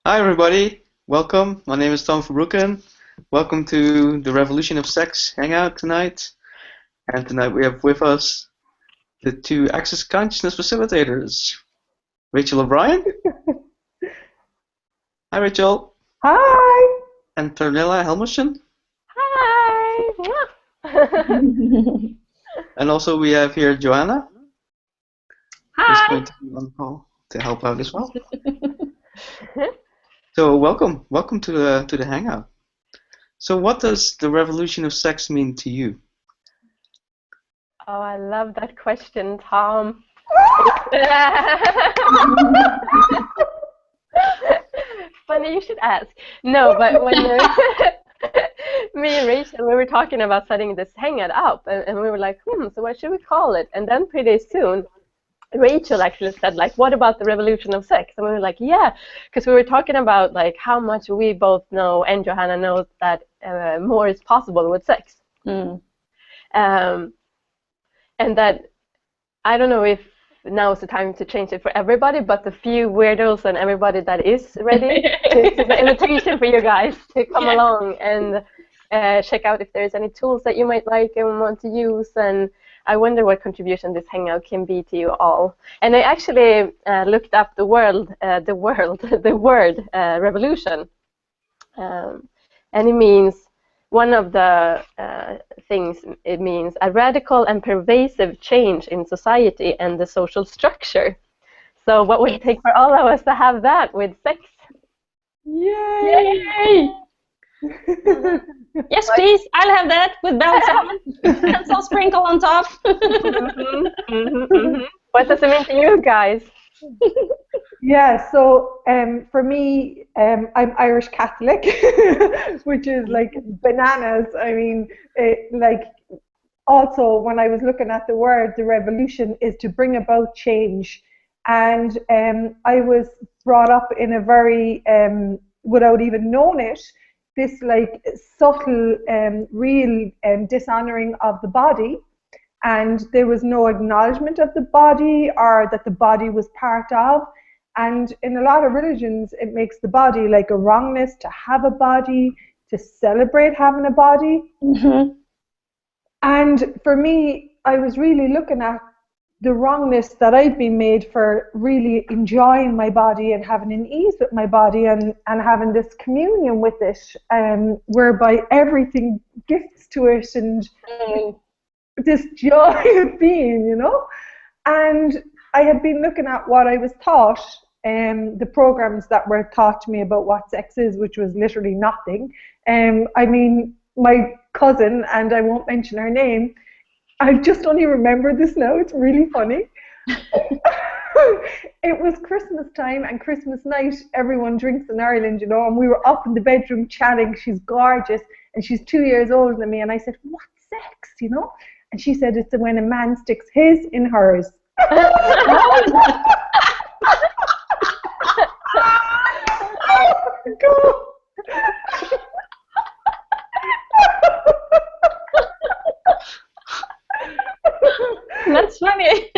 Hi everybody, welcome. My name is Tom Verbruggen. Welcome to the Revolution of Sex hangout tonight. And tonight we have with us the two Access Consciousness facilitators, Rachel O'Brien. Hi Rachel. Hi. And Pernilla Helmerson. Hi! And also we have here Joanna, who's Hi. going to be on the call to help out as well. So welcome to the hangout. So what does the revolution of sex mean to you? Oh, I love that question, Tom. Funny you should ask. No, but when me and Rachel, we were talking about setting this hangout up, and we were like, so what should we call it? And then pretty soon, Rachel actually said, like, what about the revolution of sex? And we were like, yeah, because we were talking about like how much we both know, and Johanna knows that more is possible with sex. Mm. And that I don't know if now is the time to change it for everybody, but the few weirdos and everybody that is ready, it's an invitation for you guys to come along and check out if there's any tools that you might like and want to use. And I wonder what contribution this hangout can be to you all. And I actually looked up the word revolution, and it means one of the things it means a radical and pervasive change in society and the social structure. So what would it take for all of us to have that with sex? Yay! Yay! Yes, please. I'll have that with bells on and some sprinkle on top. What does it mean to you guys? Yeah, so for me, I'm Irish Catholic, which is like bananas. I mean, also when I was looking at the word, the revolution is to bring about change. And I was brought up in a very, without even knowing it, this like subtle, real dishonoring of the body. And there was no acknowledgement of the body or that the body was part of. And in a lot of religions, it makes the body like a wrongness to have a body, to celebrate having a body. Mm-hmm. And for me, I was really looking at the wrongness that I'd been made for really enjoying my body and having an ease with my body and having this communion with it, whereby everything gifts to it and this joy of being, you know. And I had been looking at what I was taught, the programs that were taught to me about what sex is, which was literally nothing. I mean, my cousin, and I won't mention her name, I just only remember this now, it's really funny. It was Christmas time and Christmas night, everyone drinks in Ireland, you know, and we were up in the bedroom chatting. She's gorgeous and she's 2 years older than me, and I said, what's sex, you know? And she said it's when a man sticks his in hers. That's funny.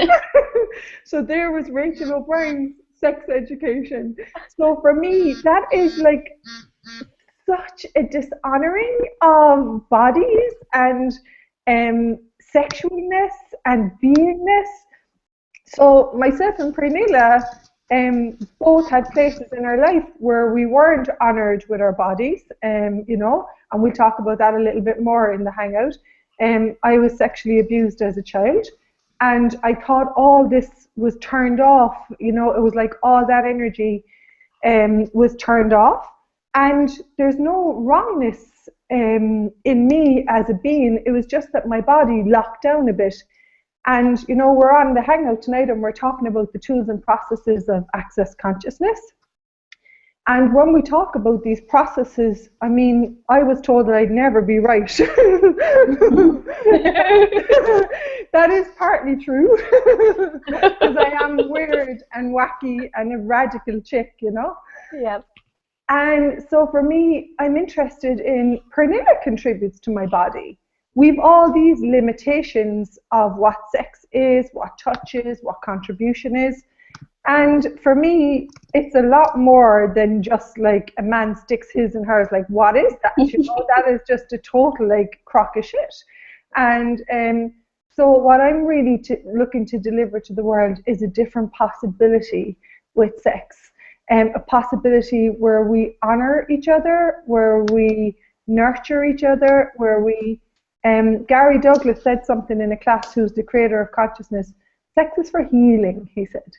So there was Rachel O'Brien's sex education. So for me, that is like such a dishonoring of bodies and sexualness and beingness. So myself and Pernilla both had places in our life where we weren't honoured with our bodies, you know, and we'll talk about that a little bit more in the hangout. I was sexually abused as a child, and I thought all this was turned off, you know, it was like all that energy was turned off, and there's no wrongness in me as a being. It was just that my body locked down a bit. And, you know, we're on the hangout tonight and we're talking about the tools and processes of access consciousness. And when we talk about these processes, I mean, I was told that I'd never be right. That is partly true, because I am weird and wacky and a radical chick, you know? Yeah. And so for me, I'm interested in Pernilla contributes to my body. We've all these limitations of what sex is, what touch is, what contribution is. And for me, it's a lot more than just like a man sticks his and hers. Like, what is that? That is just a total like crock of shit. And so what I'm really looking to deliver to the world is a different possibility with sex. A possibility where we honor each other, where we nurture each other, where we Gary Douglas said something in a class, who's the creator of consciousness. Sex is for healing, he said.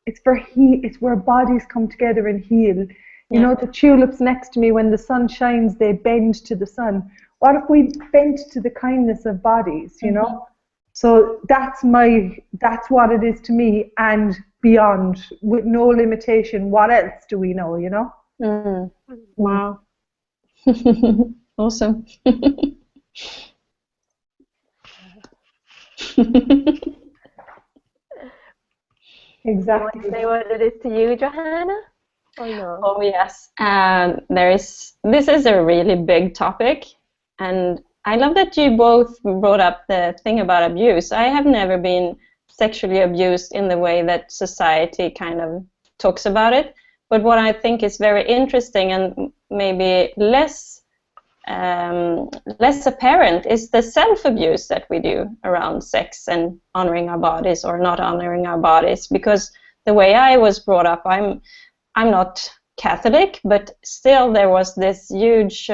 It's it's where bodies come together and heal. The tulips next to me, when the sun shines, they bend to the sun. What if we bent to the kindness of bodies, So that's what it is to me, and beyond, with no limitation. What else do we know, Wow. Awesome. Exactly. You want to say what it is to you, Johanna? Or no? Oh yes, this is a really big topic, and I love that you both brought up the thing about abuse. I have never been sexually abused in the way that society kind of talks about it, but what I think is very interesting and maybe less apparent is the self-abuse that we do around sex and honoring our bodies or not honoring our bodies. Because the way I was brought up, I'm not Catholic, but still there was this huge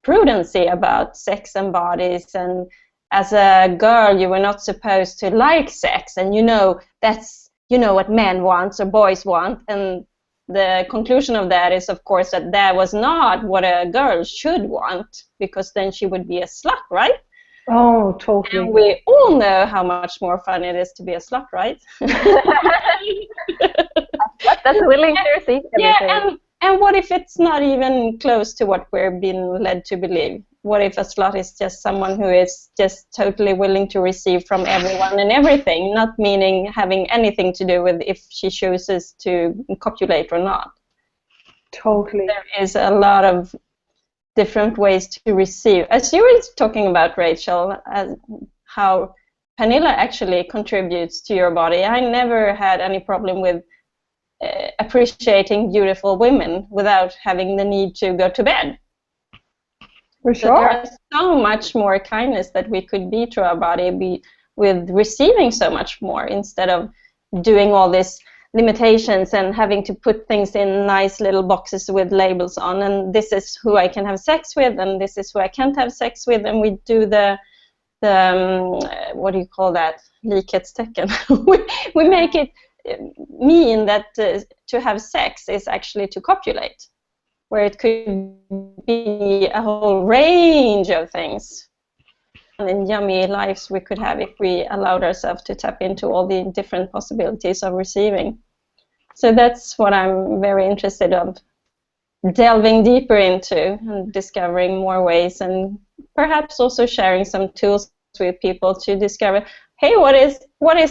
prudency about sex and bodies, and as a girl you were not supposed to like sex, and that's what men want or boys want, and the conclusion of that is, of course, that that was not what a girl should want, because then she would be a slut, right? Oh, totally. And we all know how much more fun it is to be a slut, right? That's willing to receive everything. Yeah, and what if it's not even close to what we're being led to believe? What if a slut is just someone who is just totally willing to receive from everyone and everything, not meaning having anything to do with if she chooses to copulate or not? Totally. There is a lot of different ways to receive. As you were talking about, Rachel, how Pernilla actually contributes to your body. I never had any problem with appreciating beautiful women without having the need to go to bed. For So sure. there is so much more kindness that we could be to our body, with receiving so much more, instead of doing all these limitations and having to put things in nice little boxes with labels on, and this is who I can have sex with, and this is who I can't have sex with, and we do the what do you call that? Likhetstecken. we make it mean that to have sex is actually to copulate, where it could be a whole range of things and yummy lives we could have if we allowed ourselves to tap into all the different possibilities of receiving. So that's what I'm very interested in delving deeper into, and discovering more ways, and perhaps also sharing some tools with people to discover, hey, what is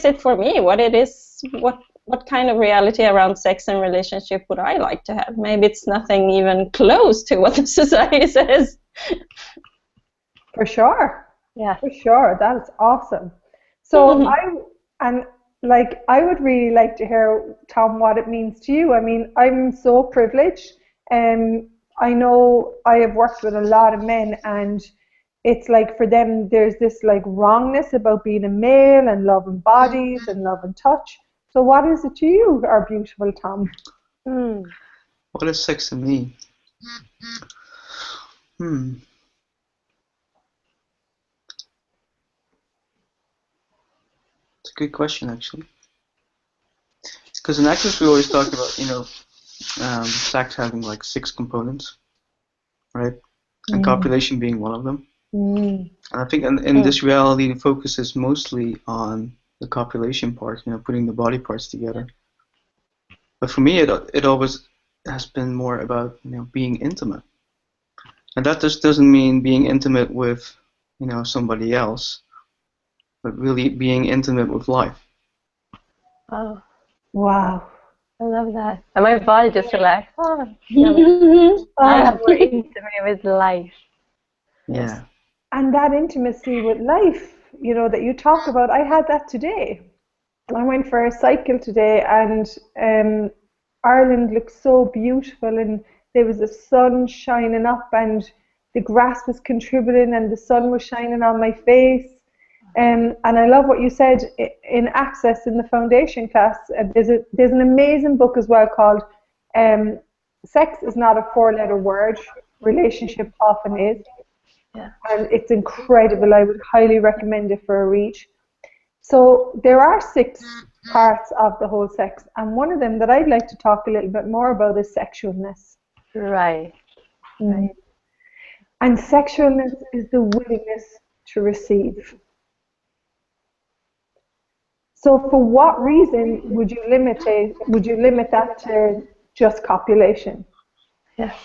it for me? What kind of reality around sex and relationship would I like to have? Maybe it's nothing even close to what the society says. For sure. Yeah. For sure. That's awesome. So I would really like to hear, Tom, what it means to you. I mean, I'm so privileged. I know I have worked with a lot of men, and it's like for them there's this like wrongness about being a male and loving bodies and loving touch. So what is it to you, our beautiful Tom? What is sex to me? It's a good question, actually. It's because in Access we always talk about, sex having like 6 components, right? And copulation being one of them. And I think in this reality, the focus is mostly on the copulation part, putting the body parts together. But for me, it always has been more about, being intimate. And that just doesn't mean being intimate with, somebody else, but really being intimate with life. Oh, Wow. I love that. And my body just relaxed. Oh, we're intimate with life. Yeah. And that intimacy with life, that you talk about, I had that today. I went for a cycle today, and Ireland looked so beautiful, and there was the sun shining up, and the grass was contributing, and the sun was shining on my face. And I love what you said in Access in the foundation class. There's an amazing book as well called Sex is Not a Four-Letter Word, Relationship Often Is. Yeah. And it's incredible. I would highly recommend it for a read. So there are 6 parts of the whole sex, and one of them that I'd like to talk a little bit more about is sexualness. Right. Right. And sexualness is the willingness to receive. So for what reason would you limit that to just copulation? Yes.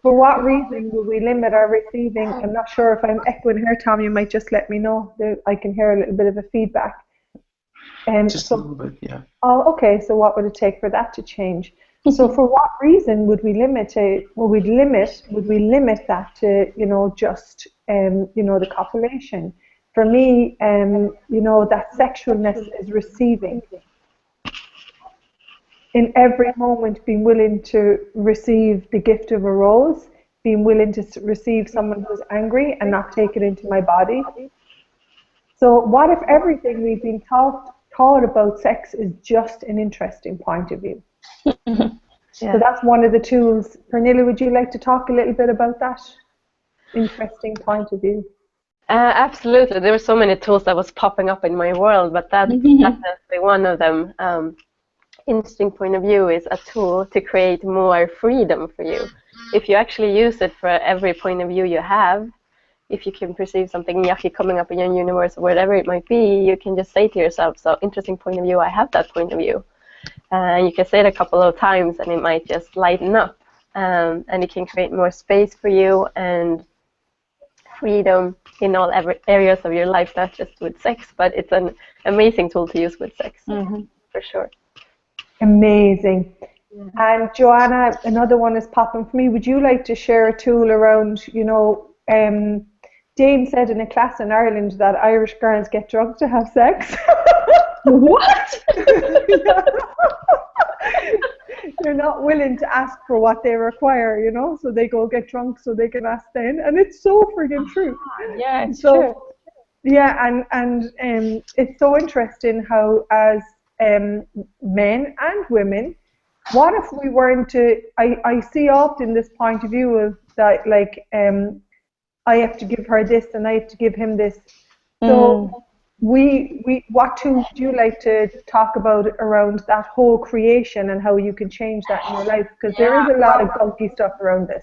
For what reason would we limit our receiving? I'm not sure if I'm echoing here, Tom. You might just let me know. I can hear a little bit of a feedback. Just a little bit, yeah. Oh, okay. So what would it take for that to change? So for what reason would we limit it? Would we limit that to just the copulation? For me, that sexualness is receiving. In every moment, being willing to receive the gift of a rose, being willing to receive someone who's angry and not take it into my body. So what if everything we've been taught about sex is just an interesting point of view? Yeah. So that's one of the tools. Pernilla, would you like to talk a little bit about that interesting point of view? Absolutely. There were so many tools that was popping up in my world, but that's definitely one of them. Interesting point of view is a tool to create more freedom for you. If you actually use it for every point of view you have, if you can perceive something yucky coming up in your universe or whatever it might be, you can just say to yourself, so interesting point of view, I have that point of view. And you can say it a couple of times and it might just lighten up. And it can create more space for you and freedom in all areas of your life, not just with sex, but it's an amazing tool to use with sex, for sure. Amazing. Yeah. And Joanna, another one is popping for me. Would you like to share a tool around, Dane said in a class in Ireland that Irish girls get drunk to have sex. What? They're not willing to ask for what they require, so they go get drunk so they can ask then. And it's so friggin' true. Yeah, it's true. Yeah, and it's so interesting how as men and women, what if we weren't to, I see often this point of view of that, like, I have to give her this and I have to give him this. So what tools would you like to talk about around that whole creation and how you can change that in your life? Because there is a lot of gunky stuff around this.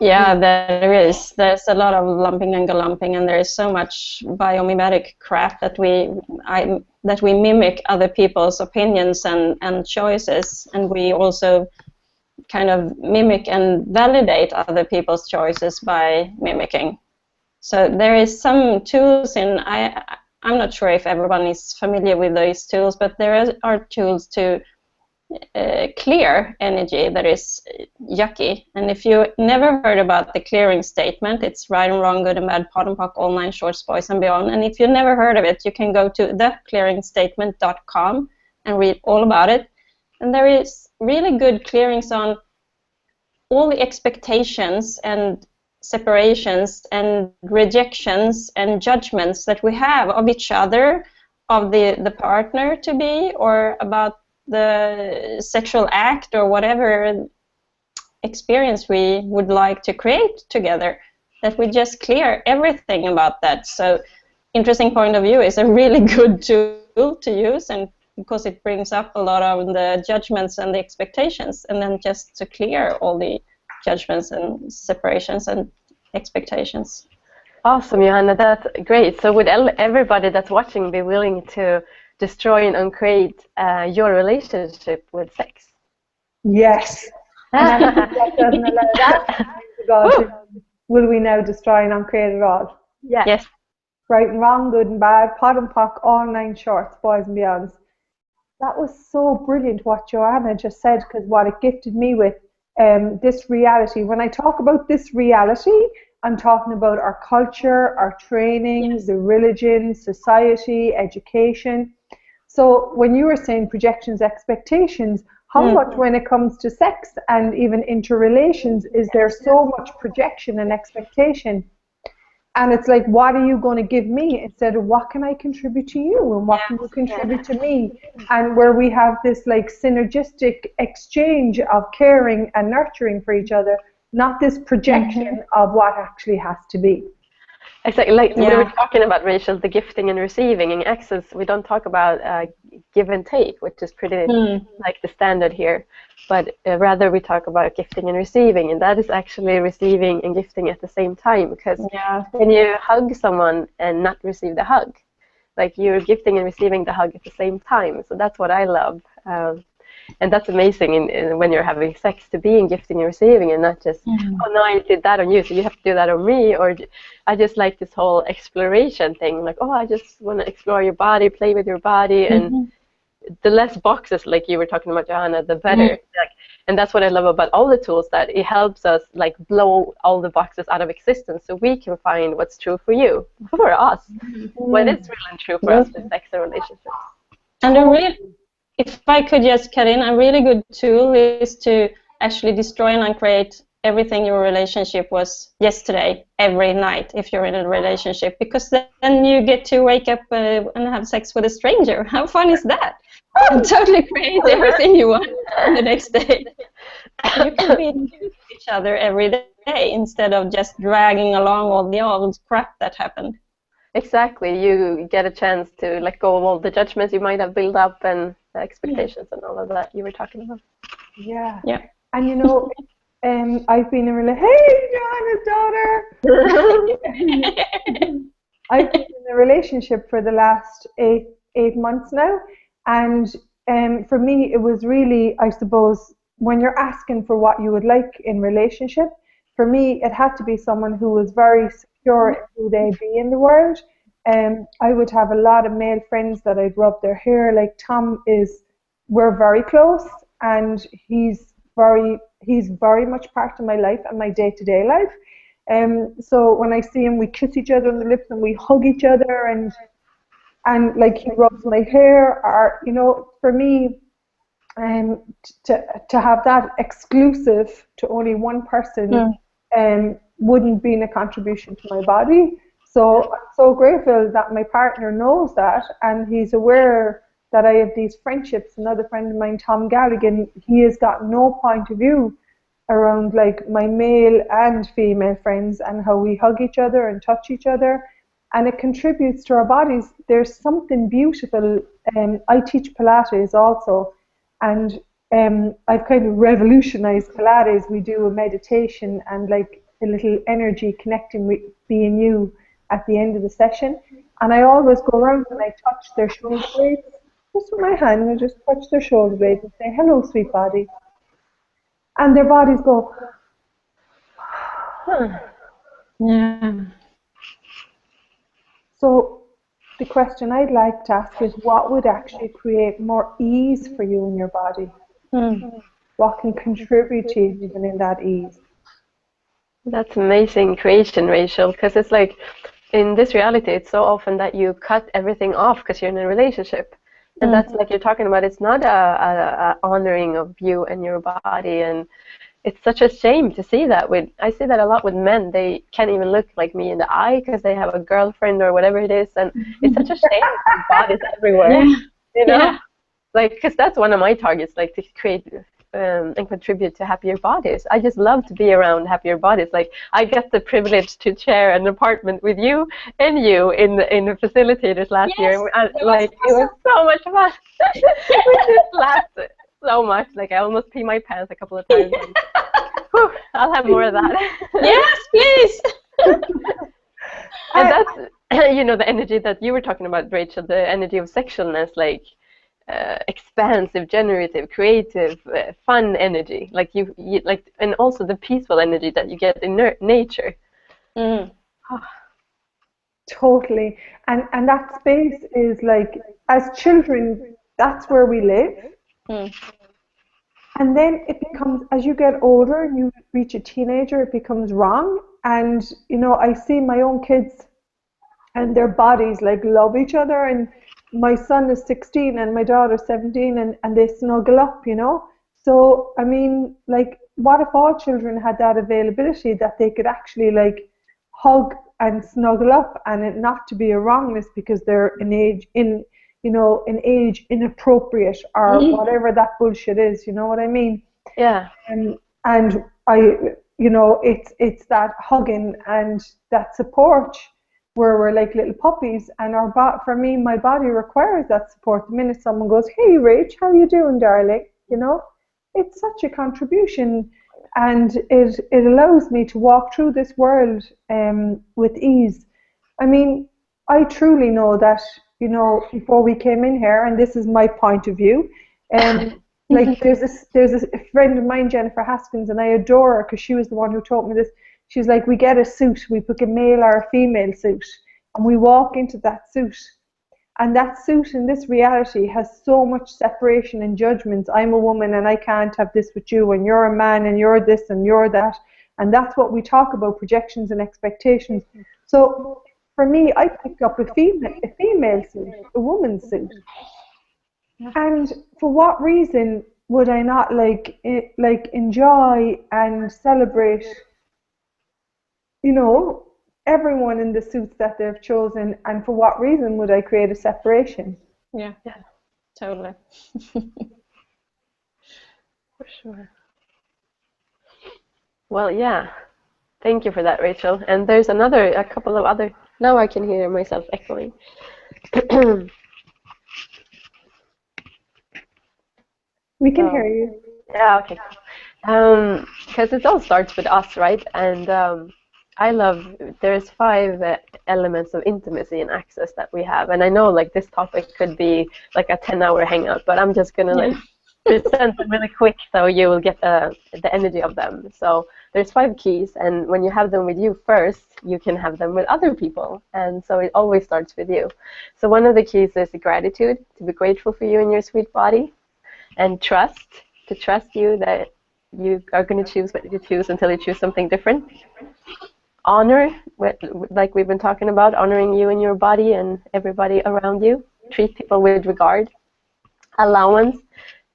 Yeah, there is. There's a lot of lumping and galumping, and there is so much biomimetic crap that we mimic other people's opinions and choices, and we also kind of mimic and validate other people's choices by mimicking. So there is some tools I'm not sure if everyone is familiar with those tools, but there are tools to clear energy that is yucky. And if you never heard about the clearing statement, it's right and wrong, good and bad, pot and pock, all nine shorts, boys and beyond. And if you never heard of it, you can go to theclearingstatement.com and read all about it. And there is really good clearings on all the expectations and separations and rejections and judgments that we have of each other, of the partner to be, or about the sexual act or whatever experience we would like to create together, that we just clear everything about that. So interesting point of view is a really good tool to use, and because it brings up a lot of the judgments and the expectations, and then just to clear all the judgments and separations and expectations. Awesome, Johanna, that's great. So would everybody that's watching be willing to destroy and uncreate your relationship with sex? Yes. And I think that doesn't allow that. Will we now destroy and uncreate it all? Yes. Right and wrong, good and bad, pot and pock, all nine shorts, boys and beyonds. That was so brilliant what Joanna just said, because what it gifted me with, this reality. When I talk about this reality, I'm talking about our culture, our training, Yes. the religion, society, education. So when you were saying projections, expectations, how much when it comes to sex and even interrelations is there so much projection and expectation? And it's like, what are you going to give me instead of what can I contribute to you and what can you contribute to me? And where we have this like synergistic exchange of caring and nurturing for each other, not this projection of what actually has to be. Exactly, like we were Yeah. talking about, Rachel, the gifting and receiving in access. We don't talk about give and take, which is pretty like the standard here, but rather we talk about gifting and receiving, and that is actually receiving and gifting at the same time. Because Yeah. when you hug someone and not receive the hug, like you're gifting and receiving the hug at the same time. So that's what I love. And that's amazing when you're having sex, to be in gifting and receiving, and not just, oh no, I did that on you, so you have to do that on me. Or I just like this whole exploration thing, like, oh, I just want to explore your body, play with your body, and the less boxes, like you were talking about, Johanna, the better. Like, and that's what I love about all the tools, that it helps us like blow all the boxes out of existence, so we can find what's true for you, for us, what is real and true for us with sex and relationships. And if I could just cut in, a really good tool is to actually destroy and uncreate everything your relationship was yesterday, every night, if you're in a relationship, because then you get to wake up and have sex with a stranger. How fun is that? And totally create everything you want on the next day. You can be with each other every day instead of just dragging along all the old crap that happened. Exactly, you get a chance to let go of all the judgments you might have built up and the expectations and all of that you were talking about. Yeah. Yeah. And you know, I've been in a hey, Joanna's daughter. I've been in a relationship for the last eight months now, and for me, it was really, I suppose, when you're asking for what you would like in relationship, for me, it had to be someone who was very secure in who they be in the world. I would have a lot of male friends that I'd rub their hair. Like Tom we're very close, and he's very much part of my life and my day-to-day life. So when I see him, we kiss each other on the lips and we hug each other, and like he rubs my hair, or you know, for me, to have that exclusive to only one person, wouldn't be a contribution to my body. So I'm so grateful that my partner knows that, and he's aware that I have these friendships. Another friend of mine, Tom Galligan, he has got no point of view around like my male and female friends and how we hug each other and touch each other, and it contributes to our bodies. There's something beautiful. I teach Pilates also, and I've kind of revolutionized Pilates. We do a meditation and like a little energy connecting with being you at the end of the session, and I always go around and I touch their shoulder blades just with my hand. I just touch their shoulder blades and say, hello, sweet body. And their bodies go, Yeah. So the question I'd like to ask is, what would actually create more ease for you in your body? What can contribute to you even in that ease? That's amazing creation, Rachel, because it's like in this reality, it's so often that you cut everything off because you're in a relationship. And that's like you're talking about, it's not a honoring of you and your body, and it's such a shame to see that. I see that a lot with men. They can't even look like me in the eye because they have a girlfriend or whatever it is, and it's such a shame to see bodies everywhere. You know, like, because that's one of my targets, like to create and contribute to happier bodies. I just love to be around happier bodies. Like, I get the privilege to share an apartment with you and you in the facilitators last year. And, like, it was so much fun. We just laughed so much. Like, I almost peed my pants a couple of times. Whew, I'll have more of that. Yes, please. And that's, you know, the energy that you were talking about, Rachel, the energy of sexualness, like expansive, generative, creative, fun energy, like you like, and also the peaceful energy that you get in nature. Totally. And that space is like, as children, that's where we live. And then it becomes, as you get older and you reach a teenager, it becomes wrong. And, you know, I see my own kids and their bodies like love each other. And my son is 16 and my daughter's 17, and they snuggle up, you know. So, I mean, like, what if all children had that availability that they could actually like hug and snuggle up, and it not to be a wrongness because they're an age in, you know, an age inappropriate or whatever that bullshit is, you know what I mean? Yeah. And I, you know, it's that hugging and that support where we're like little puppies, and for me, my body requires that support. The minute someone goes, "Hey, Rach, how you doing, darling?" You know, it's such a contribution, and it allows me to walk through this world with ease. I mean, I truly know that, you know, before we came in here, and this is my point of view, like there's a friend of mine, Jennifer Haskins, and I adore her because she was the one who taught me this. She's like, we get a suit, we pick a male or a female suit, and we walk into that suit. And that suit in this reality has so much separation and judgments. I'm a woman and I can't have this with you, and you're a man and you're this and you're that. And that's what we talk about, projections and expectations. So for me, I picked up a female suit, a woman's suit. And for what reason would I not like enjoy and celebrate, you know, everyone in the suits that they've chosen, and for what reason would I create a separation? Yeah, totally. For sure. Well, yeah. Thank you for that, Rachel. And there's a couple of other. Now I can hear myself echoing. We can hear you. Yeah, okay. Because it all starts with us, right? And I love, there's 5 elements of intimacy and access that we have. And I know like this topic could be like a 10-hour hangout, but I'm just going to like present them really quick so you will get the energy of them. So there's 5 keys, and when you have them with you first, you can have them with other people. And so it always starts with you. So one of the keys is gratitude, to be grateful for you and your sweet body, and trust, to trust you that you are going to choose what you choose until you choose something different. Honor, like we've been talking about, honoring you and your body and everybody around you. Treat people with regard. Allowance,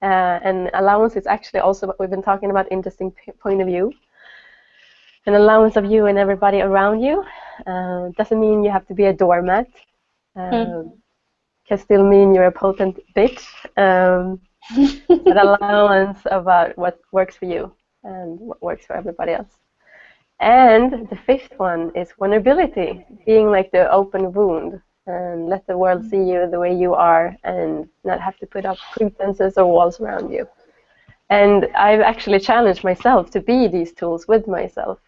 and allowance is actually also what we've been talking about, interesting point of view. An allowance of you and everybody around you. Doesn't mean you have to be a doormat. Can still mean you're a potent bitch. But allowance about what works for you and what works for everybody else. And the 5th one is vulnerability, being like the open wound, and let the world see you the way you are and not have to put up pretenses or walls around you. And I've actually challenged myself to be these tools with myself.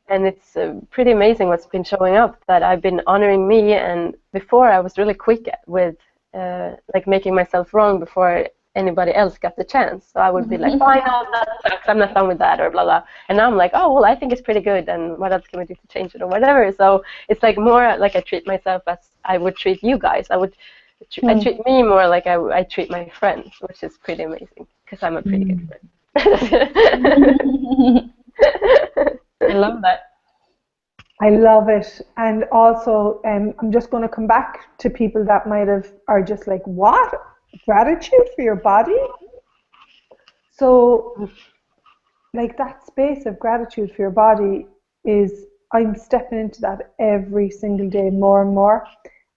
And it's pretty amazing what's been showing up, that I've been honoring me, and before I was really quick with like making myself wrong before anybody else got the chance. So I would be like, oh, I know that sucks, I'm not done with that, or blah, blah. And now I'm like, oh, well, I think it's pretty good, and what else can we do to change it, or whatever. So it's like more like I treat myself as I would treat you guys. I treat me more like I treat my friends, which is pretty amazing, because I'm a pretty good friend. I love that. I love it. And also, I'm just going to come back to people that are just like, what? Gratitude for your body? So, like, that space of gratitude for your body is, I'm stepping into that every single day more and more.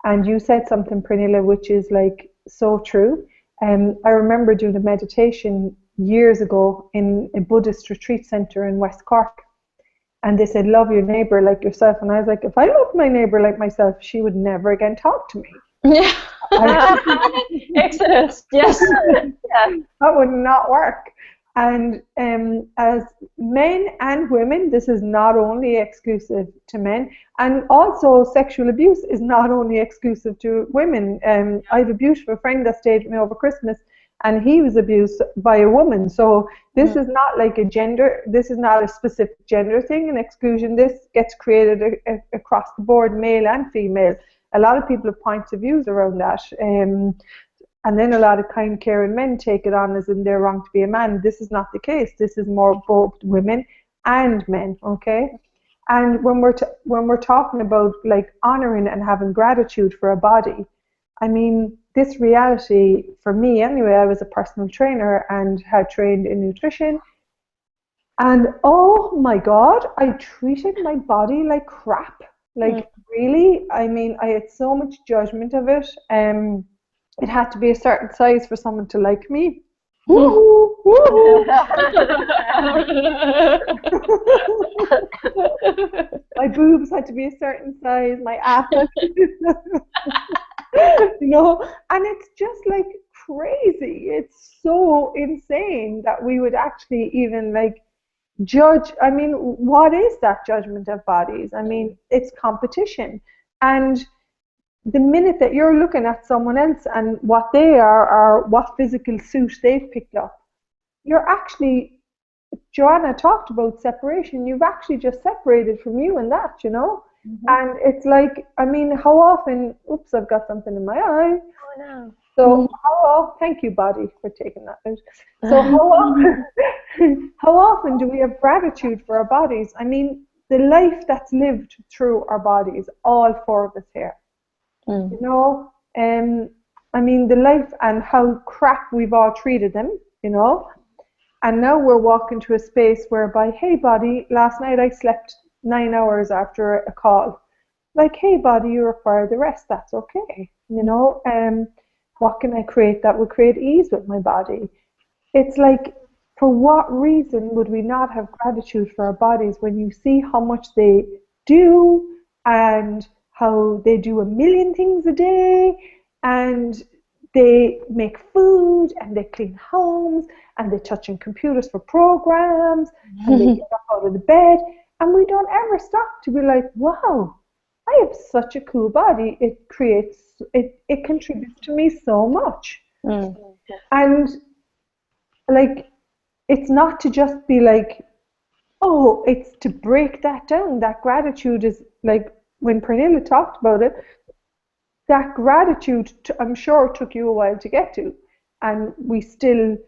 And you said something, Pernilla, which is like so true. I remember doing a meditation years ago in a Buddhist retreat center in West Cork. And they said, love your neighbor like yourself. And I was like, if I loved my neighbor like myself, she would never again talk to me. Yeah. Excellent. Yes. Yeah. That would not work. And as men and women, this is not only exclusive to men, and also sexual abuse is not only exclusive to women. I have a beautiful friend that stayed with me over Christmas, and he was abused by a woman. So this is not like a gender, this is not a specific gender thing, an exclusion. This gets created across the board, male and female. A lot of people have points of views around that. And then a lot of kind, caring men take it on as in they're wrong to be a man. This is not the case. This is more both women and men, okay? And when we're talking about like honoring and having gratitude for a body, I mean, this reality for me anyway, I was a personal trainer and had trained in nutrition. And oh my God, I treated my body like crap. Like really, I mean, I had so much judgment of it. It had to be a certain size for someone to like me. Woo-hoo, woo-hoo. My boobs had to be a certain size, my ass had to be you know, and it's just like crazy. It's so insane that we would actually even like judge. I mean, what is that judgment of bodies? I mean, it's competition. And the minute that you're looking at someone else and what they are or what physical suit they've picked up, you're actually, Joanna talked about separation, you've actually just separated from you and that, you know? And it's like, I mean, how often, oops, I've got something in my eye. Oh no. So thank you, body, for taking that out. So how often do we have gratitude for our bodies? I mean, the life that's lived through our bodies, all four of us here. You know, I mean, the life and how crap we've all treated them, you know. And now we're walking to a space whereby, hey, body, last night I slept 9 hours after a call. Like, hey, body, you require the rest. That's okay. You know, what can I create that would create ease with my body? It's like, for what reason would we not have gratitude for our bodies when you see how much they do and how they do a million things a day and they make food and they clean homes and they touch on computers for programs and they get up out of the bed, and we don't ever stop to be like, wow, I have such a cool body. It contributes to me so much. And like, it's not to just be like, oh, it's to break that down. That gratitude is like, when Pernilla talked about it, that gratitude, I'm sure, took you a while to get to, and we still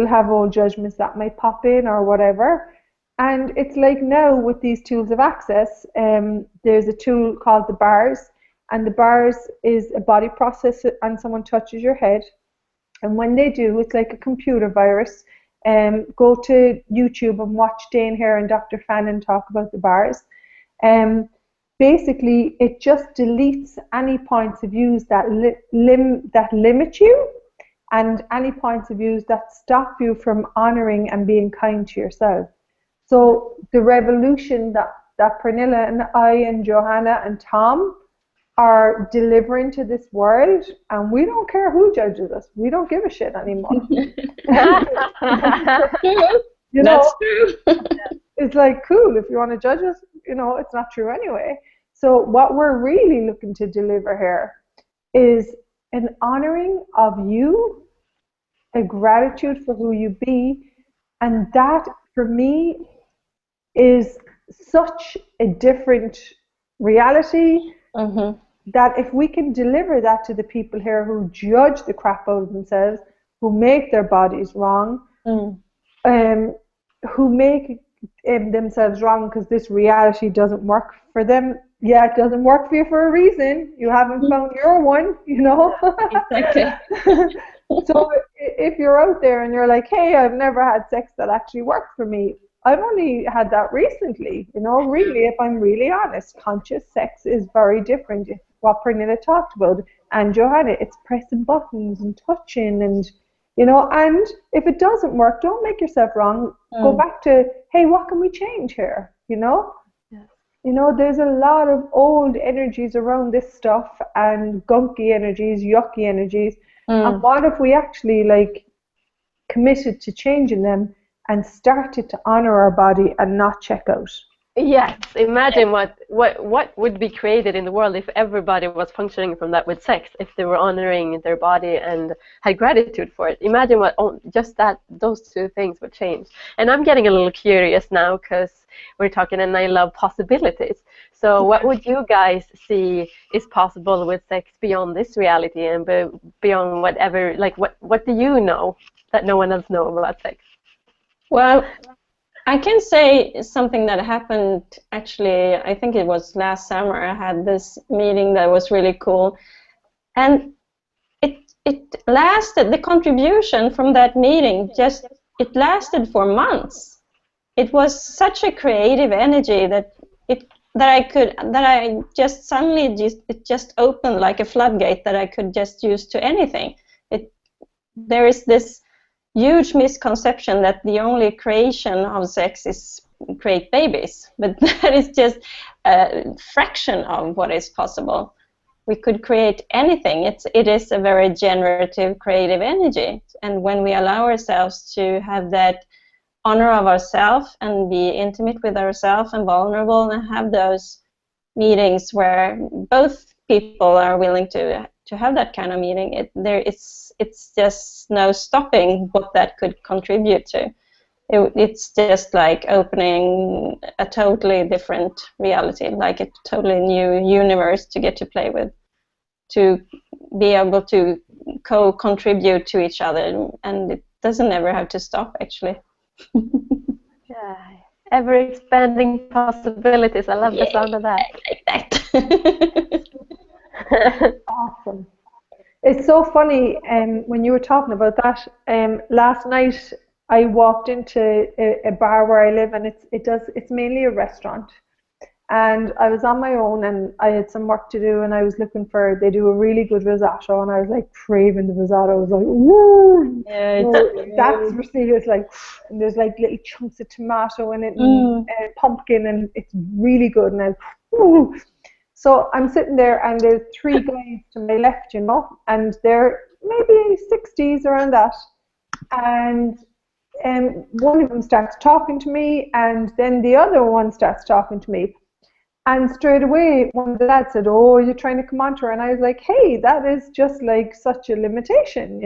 have old judgments that might pop in or whatever. And it's like now with these tools of access, there's a tool called the bars, and the bars is a body process, and someone touches your head, and when they do, it's like a computer virus. Go to YouTube and watch Dane Hare and Dr. Fannin talk about the bars. Basically, it just deletes any points of views that limit you, and any points of views that stop you from honoring and being kind to yourself. So the revolution that Pernilla and I and Johanna and Tom are delivering to this world, and we don't care who judges us. We don't give a shit anymore. You know, that's true. It's like, cool, if you want to judge us, you know, it's not true anyway. So what we're really looking to deliver here is an honoring of you, a gratitude for who you be, and that for me is such a different reality that if we can deliver that to the people here who judge the crap out of themselves, who make their bodies wrong, who make themselves wrong because this reality doesn't work for them. Yeah, it doesn't work for you for a reason. You haven't found your one, you know. Exactly. So if you're out there and you're like, hey, I've never had sex that actually worked for me, I've only had that recently, you know. Really, if I'm really honest, conscious sex is very different. It's what Pernilla talked about, and Johanna, it's pressing buttons and touching, and you know. And if it doesn't work, don't make yourself wrong. Go back to, hey, what can we change here, you know. You know, there's a lot of old energies around this stuff, and gunky energies, yucky energies. And what if we actually like committed to changing them and started to honor our body and not check out? Yes, imagine what would be created in the world if everybody was functioning from that with sex, if they were honoring their body and had gratitude for it. Imagine what just that those two things would change. And I'm getting a little curious now because we're talking and I love possibilities. So what would you guys see is possible with sex beyond this reality and beyond whatever, like what do you know that no one else knows about sex? Well, I can say something that happened actually, I think it was last summer. I had this meeting that was really cool. And it lasted, the contribution from that meeting, it lasted for months. It was such a creative energy that I just suddenly it just opened like a floodgate that I could just use to anything. There is this huge misconception that the only creation of sex is create babies, but that is just a fraction of what is possible. We could create anything. It is a very generative, creative energy, and when we allow ourselves to have that honor of ourselves and be intimate with ourselves and vulnerable and have those meetings where both people are willing to have that kind of meeting, it's just no stopping what that could contribute to. It's just like opening a totally different reality, like a totally new universe to get to play with, to be able to co-contribute to each other, and it doesn't ever have to stop, actually. Yeah, ever expanding possibilities. I love the sound of that. Like that. Awesome. It's so funny, when you were talking about that, last night I walked into a bar where I live, and it's mainly a restaurant. And I was on my own, and I had some work to do, and I was looking they do a really good risotto, and I was like craving the risotto. I was like, woo! Yeah, That's received. It's like, and there's like little chunks of tomato in it, and pumpkin, and it's really good. And woo! So I'm sitting there, and there's three guys to my left, and they're maybe 60s, around that. And one of them starts talking to me, and then the other one starts talking to me. And straight away, one of the lads said, "Oh, you're trying to come on to her." And I was like, "Hey, that is just like such a limitation,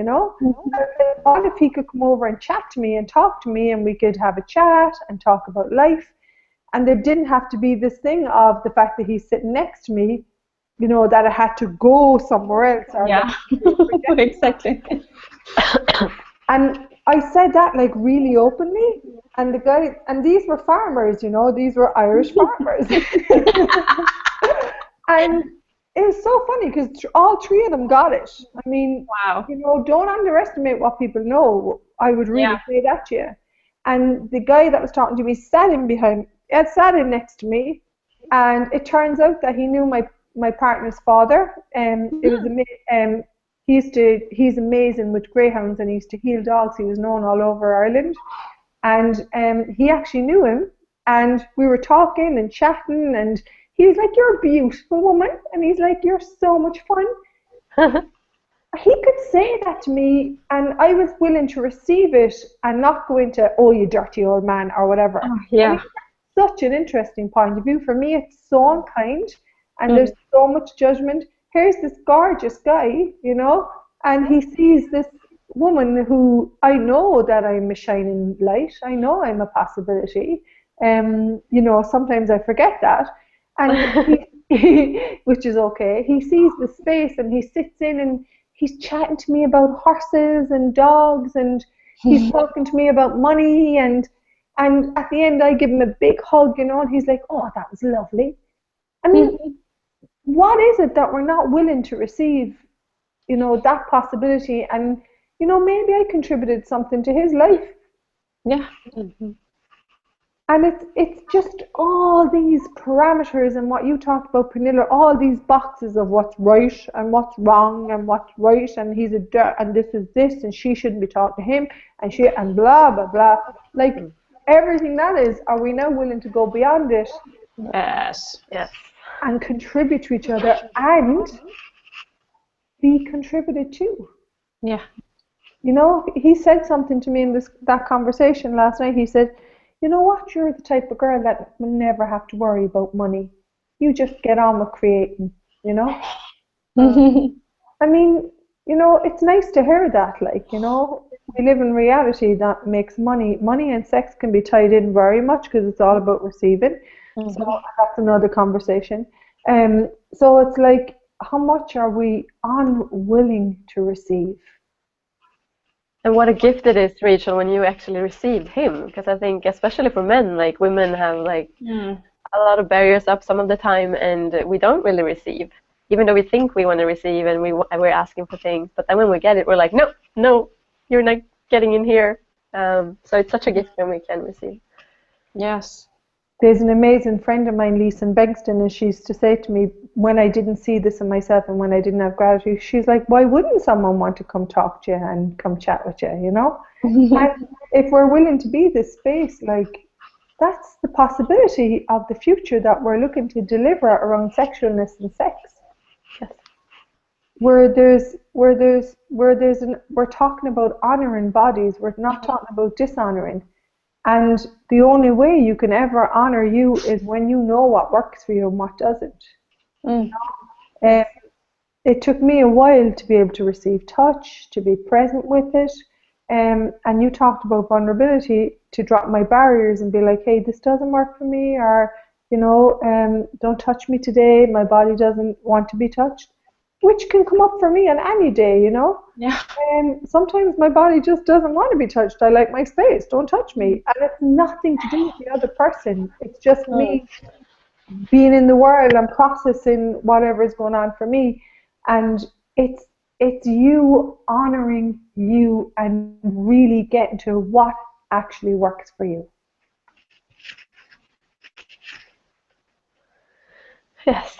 What if he could come over and chat to me and talk to me, and we could have a chat and talk about life? And there didn't have to be this thing of the fact that he's sitting next to me, that I had to go somewhere else." Yeah, exactly. And I said that like really openly, and the guy, and these were farmers, these were Irish farmers. And it was so funny because all three of them got it. I mean, wow. Don't underestimate what people know. I would really say that to you. And the guy that was talking to me sat in next to me, and it turns out that he knew my partner's father. It was he's amazing with greyhounds, and he used to heal dogs. He was known all over Ireland, and he actually knew him, and we were talking and chatting, and he was like, "You're a beautiful woman," and he's like, "You're so much fun." He could say that to me, and I was willing to receive it and not go into, "Oh, you dirty old man," or whatever. Yeah. I mean, that's such an interesting point of view. For me, it's so unkind, and there's so much judgment. Here's this gorgeous guy, and he sees this woman who, I know that I'm a shining light. I know I'm a possibility. Sometimes I forget that, and which is okay. He sees the space, and he sits in, and he's chatting to me about horses and dogs, and he's talking to me about money, and at the end I give him a big hug, and he's like, "Oh, that was lovely." I mean, what is it that we're not willing to receive, that possibility? And, maybe I contributed something to his life. Yeah. And it's just all these parameters, and what you talked about, Pernilla, all these boxes of what's right and what's wrong and what's right, and he's a dirt, and this is this, and she shouldn't be talking to him, and blah, blah, blah. Like, everything that is, are we now willing to go beyond it? Yes. And contribute to each other and be contributed to. Yeah. He said something to me in that conversation last night. He said, you know what, you're the type of girl that will never have to worry about money. You just get on with creating, you know? I mean, you know, it's nice to hear that, like, you know, we live in reality that makes money and sex can be tied in very much because it's all about receiving. So that's another conversation. So it's like, how much are we unwilling to receive? And what a gift it is, Rachel, when you actually received him. Because I think, especially for men, like women have like a lot of barriers up some of the time, and we don't really receive, even though we think we want to receive and we're asking for things. But then when we get it, we're like, no, no, you're not getting in here. So it's such a gift when we can receive. Yes. There's an amazing friend of mine, Lisa Bengston, and she used to say to me when I didn't see this in myself and when I didn't have gratitude, she's like, why wouldn't someone want to come talk to you and come chat with you, you know? And if we're willing to be this space, like, that's the possibility of the future that we're looking to deliver around sexualness and sex. Yes. We're talking about honoring bodies, we're not talking about dishonoring. And the only way you can ever honor you is when you know what works for you and what doesn't. It took me a while to be able to receive touch, to be present with it. And you talked about vulnerability, to drop my barriers and be like, hey, this doesn't work for me, or, you know, don't touch me today, my body doesn't want to be touched, which can come up for me on any day, you know. Yeah. Sometimes my body just doesn't want to be touched. I like my space, don't touch me. And it's nothing to do with the other person. It's just me being in the world and processing whatever is going on for me. And it's you honoring you and really getting to what actually works for you. Yes.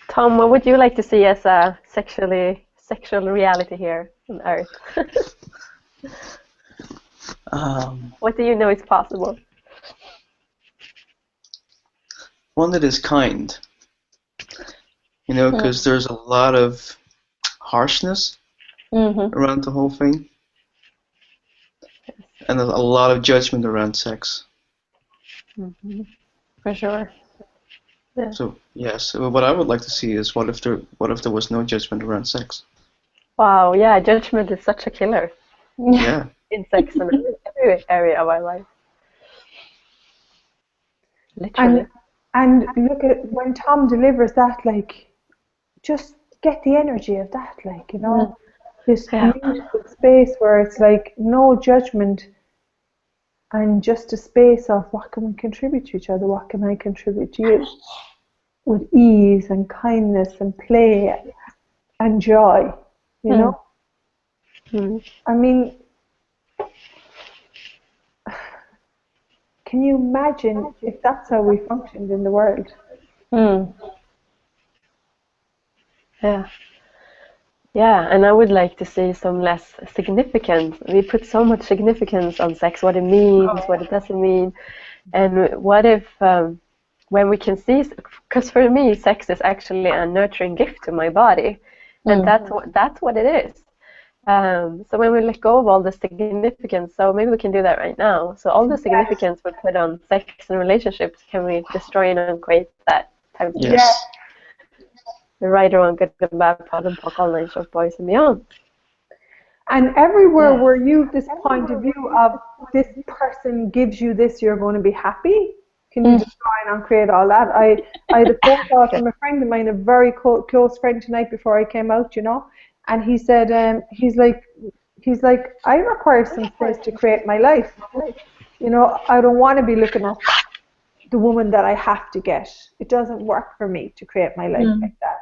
Tom, what would you like to see as a sexual reality here on Earth? What do you know is possible? One that is kind, you know, because there's a lot of harshness around the whole thing, and a lot of judgment around sex. For sure. Yeah. So yes, what I would like to see is what if there was no judgment around sex? Wow, yeah, judgment is such a killer. Yeah. In sex and every area of our life. Literally. And look at when Tom delivers that, like, just get the energy of that, like, you know, this beautiful space where it's like no judgment and just a space of what can we contribute to each other, what can I contribute to you, with ease and kindness and play and joy, you know. I mean, can you imagine if that's how we functioned in the world? Yeah. Yeah, and I would like to see some less significance. We put so much significance on sex, what it means, what it doesn't mean. And what if, when we can see, because for me, sex is actually a nurturing gift to my body. And that's what it is. So when we let go of all the significance, so maybe we can do that right now. So all the significance we put on sex and relationships, can we destroy and create that type of Yes. the right or wrong, good and bad, proud and pock, all nine short boys and beyond. And everywhere where you this point of view of this person gives you this, you're going to be happy. Can you destroy and uncreate all that? I had a phone call from a friend of mine, a very close friend tonight before I came out, you know, and he said, he's like, I require some space to create my life. You know, I don't want to be looking at the woman that I have to get. It doesn't work for me to create my life like that.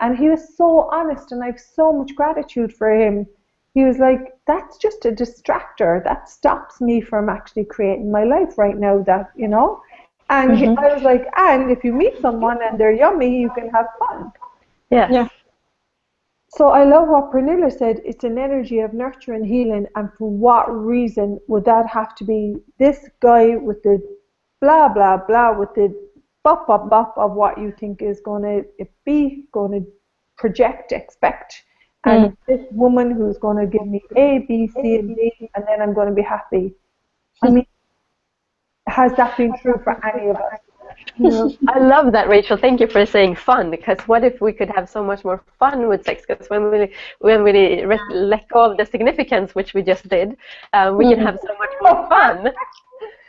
And he was so honest, and I have so much gratitude for him. He was like, that's just a distractor. That stops me from actually creating my life right now, that, you know. And I was like, and if you meet someone and they're yummy, you can have fun. Yeah. So I love what Pernilla said. It's an energy of nurture and healing. And for what reason would that have to be this guy with the blah, blah, blah, with the bop, bop, bop of what you think is going to project, expect, and this woman who's going to give me A, B, C, and D, and then I'm going to be happy. I mean, has that been true for any of us? No. I love that, Rachel. Thank you for saying fun, because what if we could have so much more fun with sex? Because when we let go of the significance, which we just did, we can have so much more fun.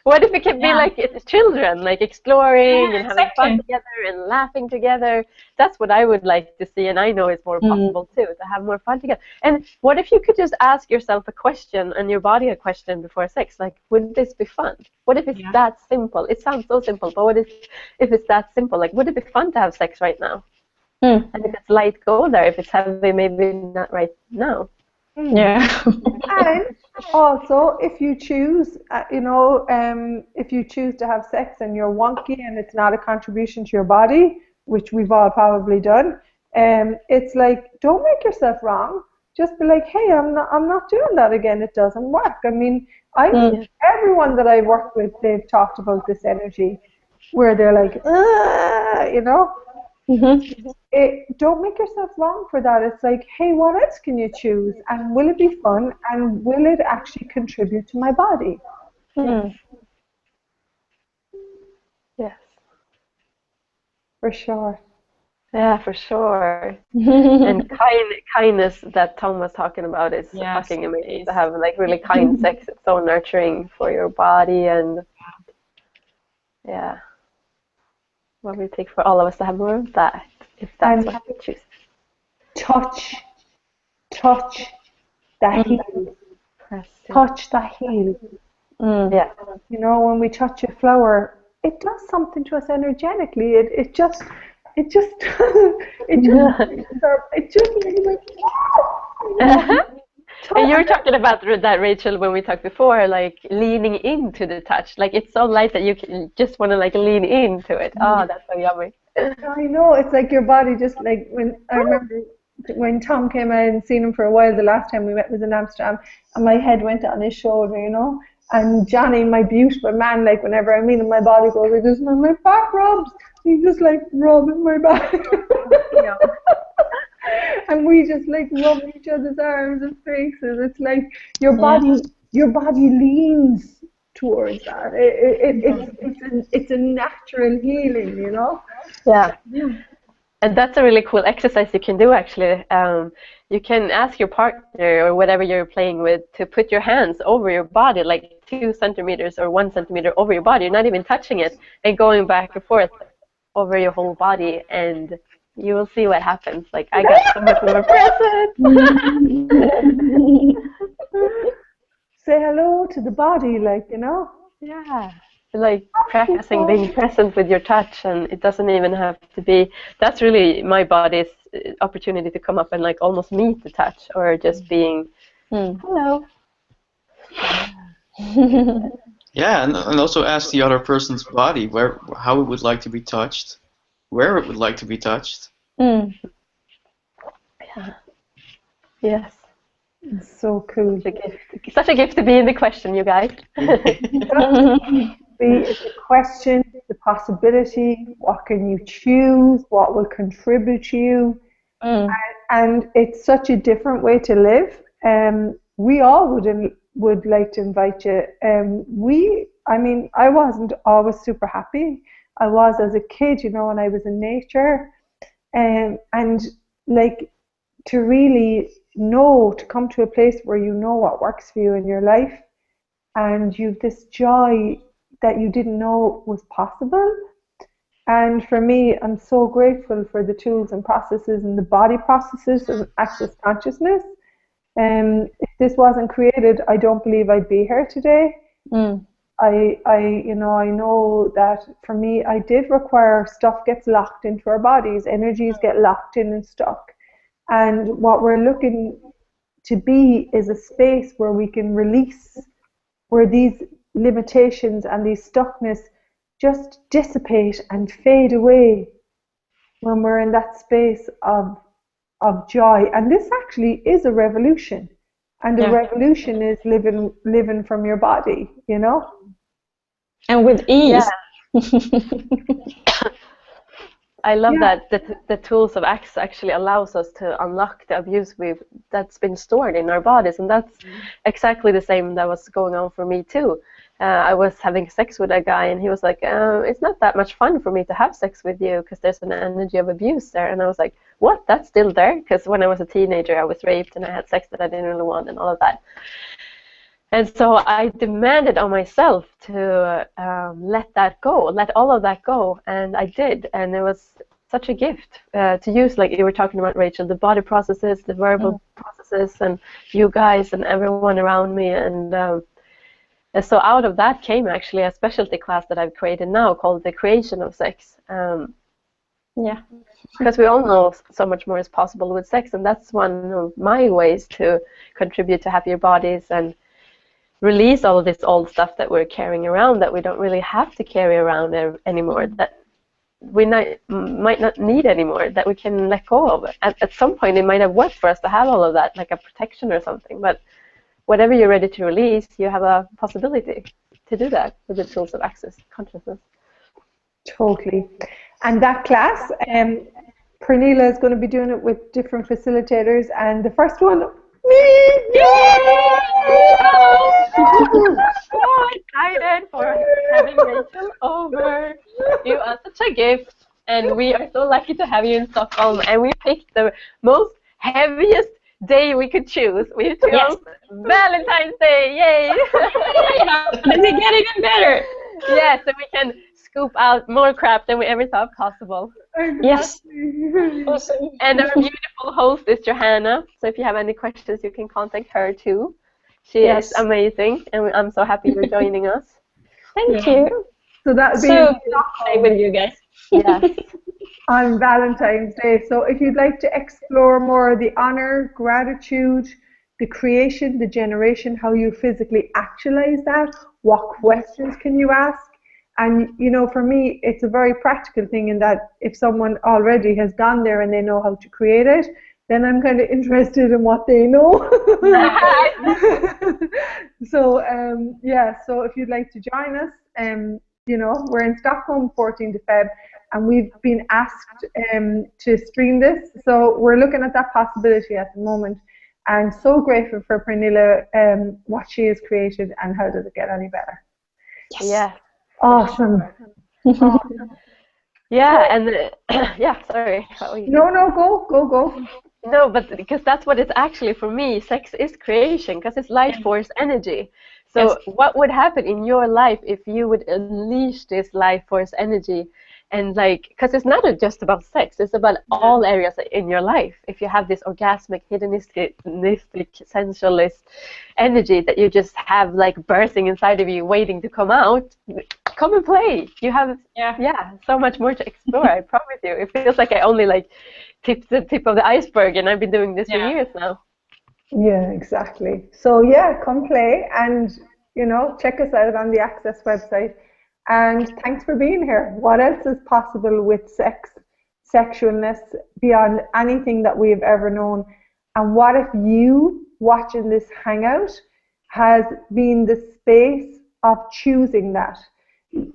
What if it could be like children, like exploring and having fun together and laughing together? That's what I would like to see, and I know it's more possible too, to have more fun together. And what if you could just ask yourself a question and your body a question before sex, like, would this be fun? What if it's that simple? It sounds so simple, but what if it's that simple? Like, would it be fun to have sex right now? And if it's light, go there. If it's heavy, maybe not right now. Yeah. And also, if you choose, if you choose to have sex and you're wonky and it's not a contribution to your body, which we've all probably done, it's like, don't make yourself wrong. Just be like, hey, I'm not doing that again. It doesn't work. I mean, everyone that I've worked with, they've talked about this energy where they're like, don't make yourself wrong for that. It's like, hey, what else can you choose? And will it be fun? And will it actually contribute to my body? Yes. For sure. Yeah, for sure. And kindness that Tom was talking about is fucking amazing. To have like really kind sex, it's so nurturing for your body, and what will it take for all of us to have more of that, if that's what we choose? Touch that heel. Touch that heel. Yeah. You know, when we touch a flower, it does something to us energetically. It just makes us like, wow. And you were talking about that, Rachel, when we talked before, like leaning into the touch. Like, it's so light that you just want to like lean into it. Oh, that's so yummy. I know, it's like your body just like, when I remember when Tom came, I hadn't seen him for a while. The last time we met was in Amsterdam, and my head went on his shoulder, you know. And Johnny, my beautiful man, like whenever I meet him, my body goes like this, and my back rubs. He just like rubbing my back. And we just like rub each other's arms and faces. It's like your body leans towards that. It's a natural healing, you know. Yeah. And that's a really cool exercise you can do, actually. You can ask your partner or whatever you're playing with to put your hands over your body, like 2 centimeters or 1 centimeter over your body. You're not even touching it, and going back and forth over your whole body, and you will see what happens. Like, I got so much more present. Say hello to the body, like, you know. Yeah. Like practicing being present with your touch, and it doesn't even have to be. That's really my body's opportunity to come up and like almost meet the touch, or just being hello. Yeah, and also ask the other person's body how it would like to be touched, where it would like to be touched. Yeah. Yes. It's so cool. Such a gift to be in the question, you guys. It's a question, the possibility, what can you choose, what will contribute to you, and it's such a different way to live. We all would like to invite you. I wasn't always super happy. I was as a kid, you know, when I was in nature, and like to really know, to come to a place where you know what works for you in your life, and you've this joy that you didn't know was possible. And for me, I'm so grateful for the tools and processes and the body processes of access consciousness. If this wasn't created, I don't believe I'd be here today. I know that for me, I did require stuff gets locked into our bodies, energies get locked in and stuck. And what we're looking to be is a space where we can release, where these limitations and these stuckness just dissipate and fade away when we're in that space of joy. And this actually is a revolution. And the revolution is living from your body, you know? And with ease. Yeah. I love Yeah. that the tools of access actually allows us to unlock the abuse that's been stored in our bodies, and that's exactly the same that was going on for me too. I was having sex with a guy, and he was like, "It's not that much fun for me to have sex with you because there's an energy of abuse there." And I was like, "What? That's still there?" Because when I was a teenager, I was raped and I had sex that I didn't really want, and all of that. And so I demanded on myself to let that go, let all of that go, and I did. And it was such a gift to use, like you were talking about, Rachel, the body processes, the verbal processes, and you guys and everyone around me. And so out of that came actually a specialty class that I've created now called The Creation of Sex. Yeah. Because we all know so much more is possible with sex, and that's one of my ways to contribute to happier bodies and release all of this old stuff that we're carrying around that we don't really have to carry around anymore, that we might not need anymore, that we can let go of. At some point it might have worked for us to have all of that, like a protection or something, but whatever you're ready to release, you have a possibility to do that with the tools of access consciousness. Totally. And that class, Pernilla is going to be doing it with different facilitators, and the first one, me! Yay! So excited for having Rachel over. You are such a gift, and we are so lucky to have you in Stockholm. And we picked the most heaviest day we could choose. We chose Valentine's Day. Yay! How does it get even better? Yeah, so we can scoop out more crap than we ever thought possible. Yes. Awesome. And our beautiful host is Johanna. So if you have any questions, you can contact her too. She is amazing, and I'm so happy you're joining us. Thank you. So that would be So good to play with you guys. Yes. on Valentine's Day. So if you'd like to explore more the honor, gratitude, the creation, the generation, how you physically actualize that, what questions can you ask? And, you know, for me, it's a very practical thing in that if someone already has gone there and they know how to create it, then I'm kind of interested in what they know. So, yeah, so if you'd like to join us, you know, we're in Stockholm 14th of Feb, and we've been asked to stream this. So we're looking at that possibility at the moment. And so grateful for Pernilla, what she has created, and how does it get any better? Yes. Yeah. Awesome. Yeah, and yeah, sorry. No, go. No, but because that's what it's actually for me. Sex is creation, because it's life force energy. So what would happen in your life if you would unleash this life force energy? And like, because it's not just about sex, it's about all areas in your life. If you have this orgasmic, hedonistic, sensualist energy that you just have like bursting inside of you, waiting to come out, come and play. You have so much more to explore. I promise you. It feels like I only like tipped the tip of the iceberg, and I've been doing this for years now. Yeah, exactly. So yeah, come play, and you know, check us out on the Access website. And thanks for being here. What else is possible with sex, sexualness, beyond anything that we have ever known? And what if you, watching this hangout, has been the space of choosing that?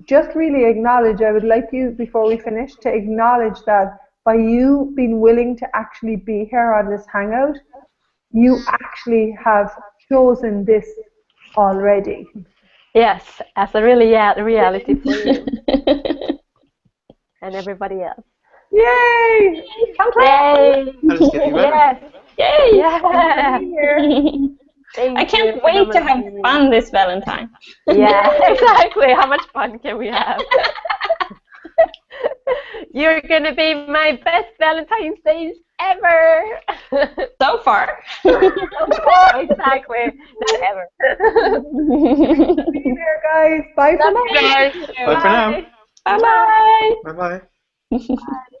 Just really acknowledge, I would like you, before we finish, to acknowledge that by you being willing to actually be here on this hangout, you actually have chosen this already. Yes, as a really reality for you and everybody else. Yay! Come play! Yes! Yay! Yeah! I can't wait to have fun this Valentine. Yeah, exactly. How much fun can we have? You're gonna be my best Valentine's Days ever. So far. Exactly. Not ever. Be there, guys. Bye for now. Bye for now. Bye-bye. Bye-bye. Bye.